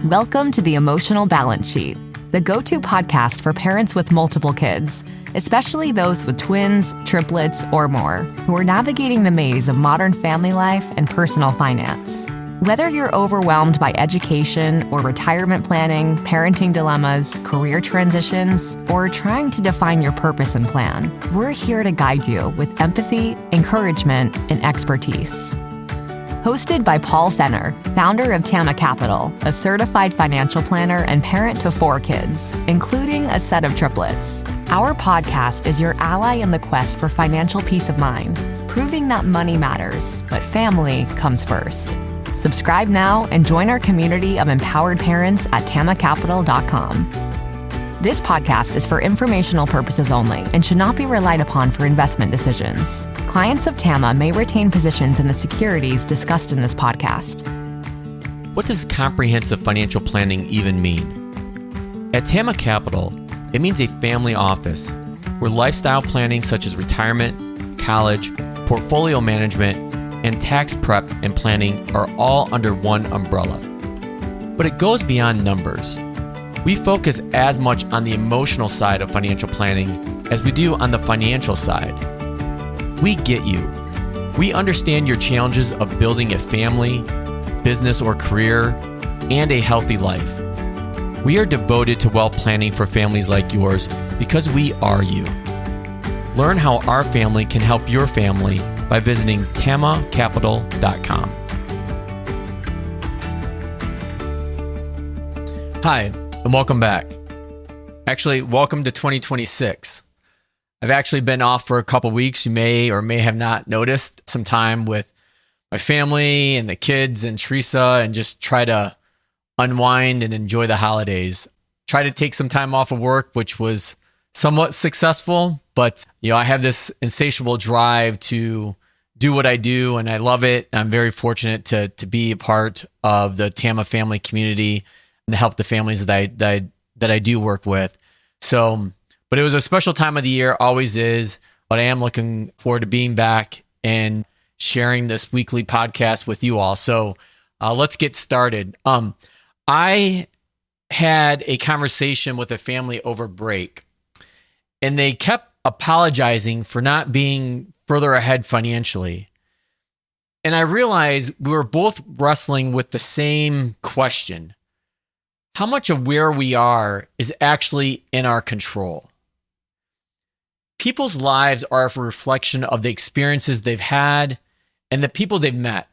Welcome to the Emotional Balance Sheet, the go-to podcast for parents with multiple kids, especially those with twins, triplets, or more, who are navigating the maze of modern family life and personal finance. Whether you're overwhelmed by education or retirement planning, parenting dilemmas, career transitions, or trying to define your purpose and plan, we're here to guide you with empathy, encouragement, and expertise. Hosted by Paul Fenner, founder of Tama Capital, a certified financial planner and parent to 4 kids, including a set of triplets. Our podcast is your ally in the quest for financial peace of mind, proving that money matters, but family comes first. Subscribe now and join our community of empowered parents at tamacapital.com. This podcast is for informational purposes only and should not be relied upon for investment decisions. Clients of Tama may retain positions in the securities discussed in this podcast. What does comprehensive financial planning even mean? At Tama Capital, it means a family office where lifestyle planning such as retirement, college, portfolio management, and tax prep and planning are all under one umbrella. But it goes beyond numbers. We focus as much on the emotional side of financial planning as we do on the financial side. We get you. We understand your challenges of building a family, business or career, and a healthy life. We are devoted to wealth planning for families like yours because we are you. Learn how our family can help your family by visiting tamacapital.com. Hi, and welcome back. Actually, welcome to 2026. I've actually been off for a couple weeks. You may or may have not noticed some time with my family and the kids and Teresa and just try to unwind and enjoy the holidays. Try to take some time off of work, which was somewhat successful, but I have this insatiable drive to do what I do and I love it. I'm very fortunate to be a part of the Tama family community and to help the families that I do work with. But it was a special time of the year, always is. But I am looking forward to being back and sharing this weekly podcast with you all. So let's get started. I had a conversation with a family over break, and they kept apologizing for not being further ahead financially. And I realized we were both wrestling with the same question. How much of where we are is actually in our control? People's lives are a reflection of the experiences they've had and the people they've met,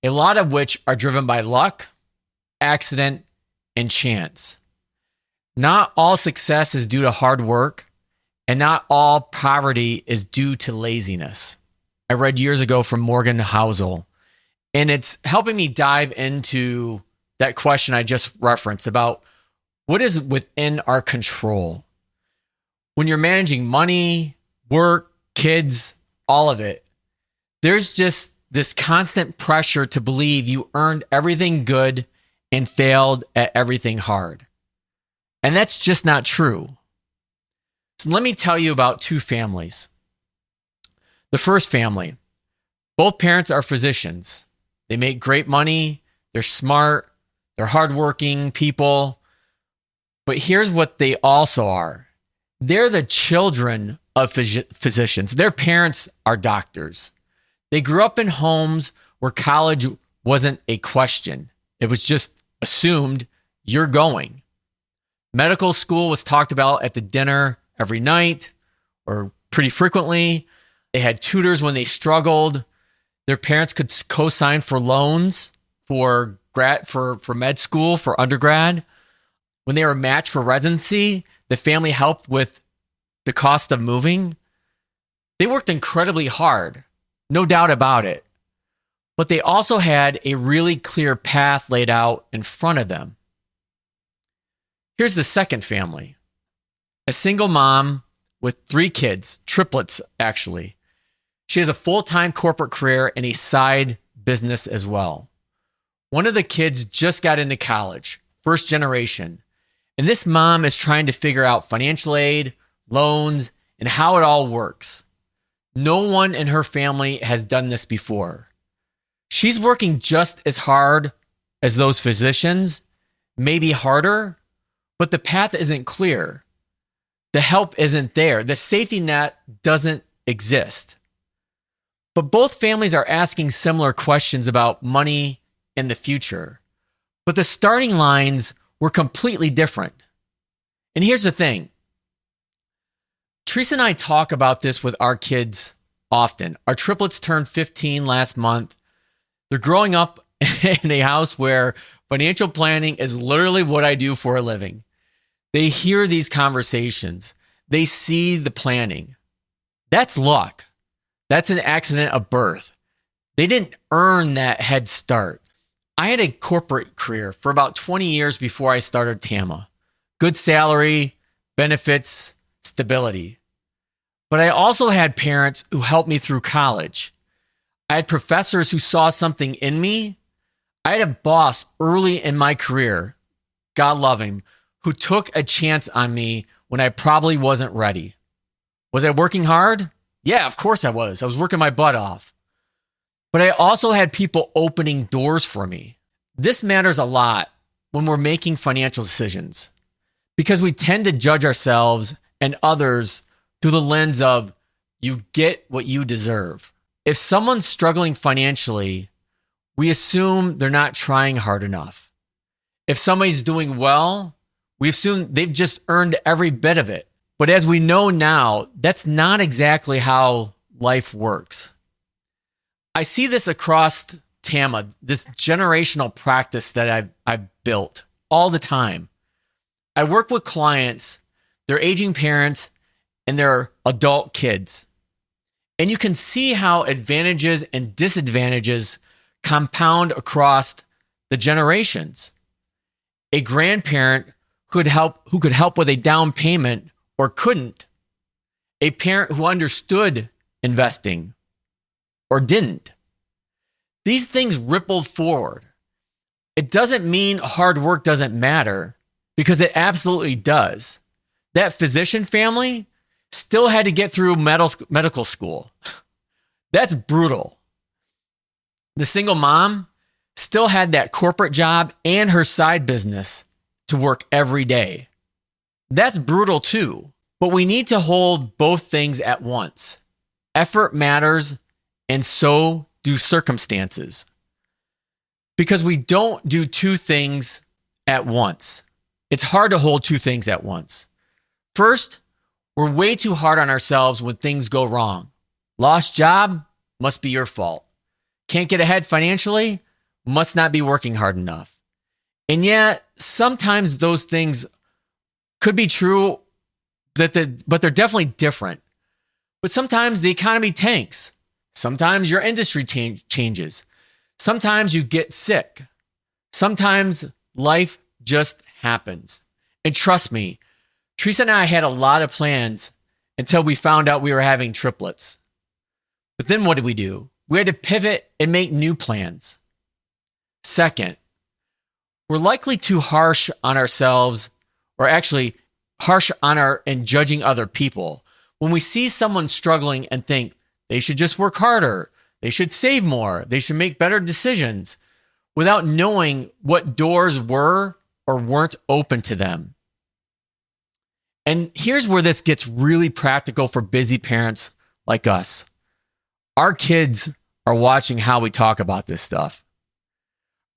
a lot of which are driven by luck, accident, and chance. Not all success is due to hard work, and not all poverty is due to laziness. I read years ago from Morgan Housel, and it's helping me dive into that question I just referenced about what is within our control. When you're managing money, work, kids, all of it, there's just this constant pressure to believe you earned everything good and failed at everything hard. And that's just not true. So let me tell you about 2 families. The first family, both parents are physicians. They make great money. They're smart. They're hardworking people. But here's what they also are. They're the children of physicians. Their parents are doctors. They grew up in homes where college wasn't a question. It was just assumed you're going. Medical school was talked about at the dinner every night or pretty frequently. They had tutors when they struggled. Their parents could co-sign for loans for med school, for undergrad. When they were matched for residency, the family helped with the cost of moving. They worked incredibly hard, no doubt about it. But they also had a really clear path laid out in front of them. Here's the second family. A single mom with 3 kids, triplets actually. She has a full-time corporate career and a side business as well. One of the kids just got into college, first generation. And this mom is trying to figure out financial aid, loans, and how it all works. No one in her family has done this before. She's working just as hard as those physicians, may be harder, but the path isn't clear. The help isn't there. The safety net doesn't exist. But both families are asking similar questions about money and the future. But the starting lines were completely different. And here's the thing. Teresa and I talk about this with our kids often. Our triplets turned 15 last month. They're growing up in a house where financial planning is literally what I do for a living. They hear these conversations. They see the planning. That's luck. That's an accident of birth. They didn't earn that head start. I had a corporate career for about 20 years before I started TAMA. Good salary, benefits, stability. But I also had parents who helped me through college. I had professors who saw something in me. I had a boss early in my career, God love him, who took a chance on me when I probably wasn't ready. Was I working hard? Yeah, of course I was. I was working my butt off. But I also had people opening doors for me. This matters a lot when we're making financial decisions because we tend to judge ourselves and others through the lens of you get what you deserve. If someone's struggling financially, we assume they're not trying hard enough. If somebody's doing well, we assume they've just earned every bit of it. But as we know now, that's not exactly how life works. I see this across TAMA, this generational practice that I've built all the time. I work with clients, their aging parents, and their adult kids. And you can see how advantages and disadvantages compound across the generations. A grandparent who could help with a down payment or couldn't. A parent who understood investing or didn't. These things rippled forward. It doesn't mean hard work doesn't matter because it absolutely does. That physician family still had to get through medical school. That's brutal. The single mom still had that corporate job and her side business to work every day. That's brutal too, but we need to hold both things at once. Effort matters, and so do circumstances. Because we don't do two things at once. It's hard to hold two things at once. First, we're way too hard on ourselves when things go wrong. Lost job? Must be your fault. Can't get ahead financially? Must not be working hard enough. And yet, sometimes those things could be true, but they're definitely different. But sometimes the economy tanks. Sometimes your industry changes. Sometimes you get sick. Sometimes life just happens. And trust me, Teresa and I had a lot of plans until we found out we were having triplets. But then what did we do? We had to pivot and make new plans. Second, we're likely too harsh on ourselves, or actually harsh on and judging other people. When we see someone struggling and think they should just work harder, they should save more, they should make better decisions, without knowing what doors were or weren't open to them. And here's where this gets really practical for busy parents like us. Our kids are watching how we talk about this stuff.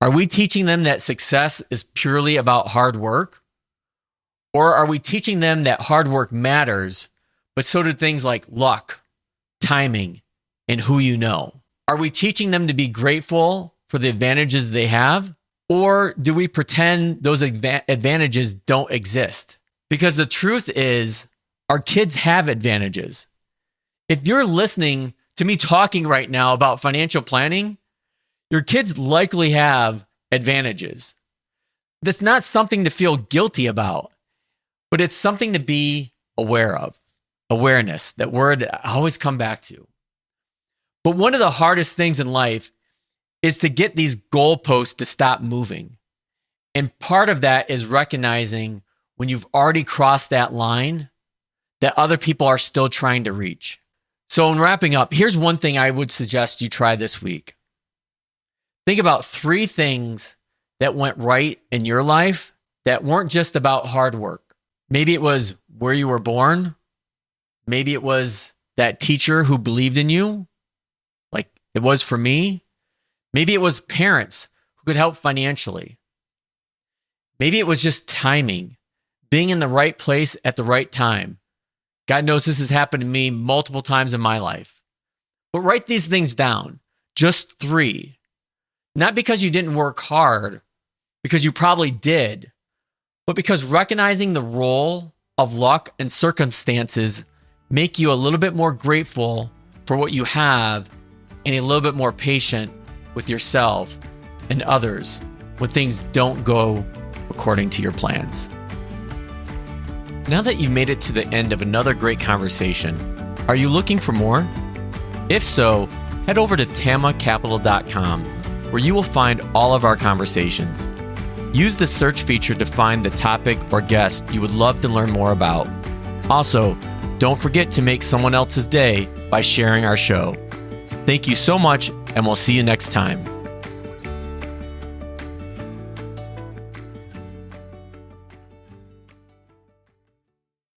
Are we teaching them that success is purely about hard work? Or are we teaching them that hard work matters, but so do things like luck, timing, and who you know? Are we teaching them to be grateful for the advantages they have? Or do we pretend those advantages don't exist? Because the truth is, our kids have advantages. If you're listening to me talking right now about financial planning, your kids likely have advantages. That's not something to feel guilty about, but it's something to be aware of. Awareness, that word I always come back to. But one of the hardest things in life is to get these goalposts to stop moving. And part of that is recognizing when you've already crossed that line that other people are still trying to reach. So in wrapping up, here's one thing I would suggest you try this week. Think about 3 things that went right in your life that weren't just about hard work. Maybe it was where you were born. Maybe it was that teacher who believed in you, like it was for me. Maybe it was parents who could help financially. Maybe it was just timing, being in the right place at the right time. God knows this has happened to me multiple times in my life. But write these things down, just 3. Not because you didn't work hard, because you probably did, but because recognizing the role of luck and circumstances make you a little bit more grateful for what you have and a little bit more patient with yourself and others when things don't go according to your plans. Now that you've made it to the end of another great conversation, are you looking for more? If so, head over to tamacapital.com where you will find all of our conversations. Use the search feature to find the topic or guest you would love to learn more about. Also, don't forget to make someone else's day by sharing our show. Thank you so much, and we'll see you next time.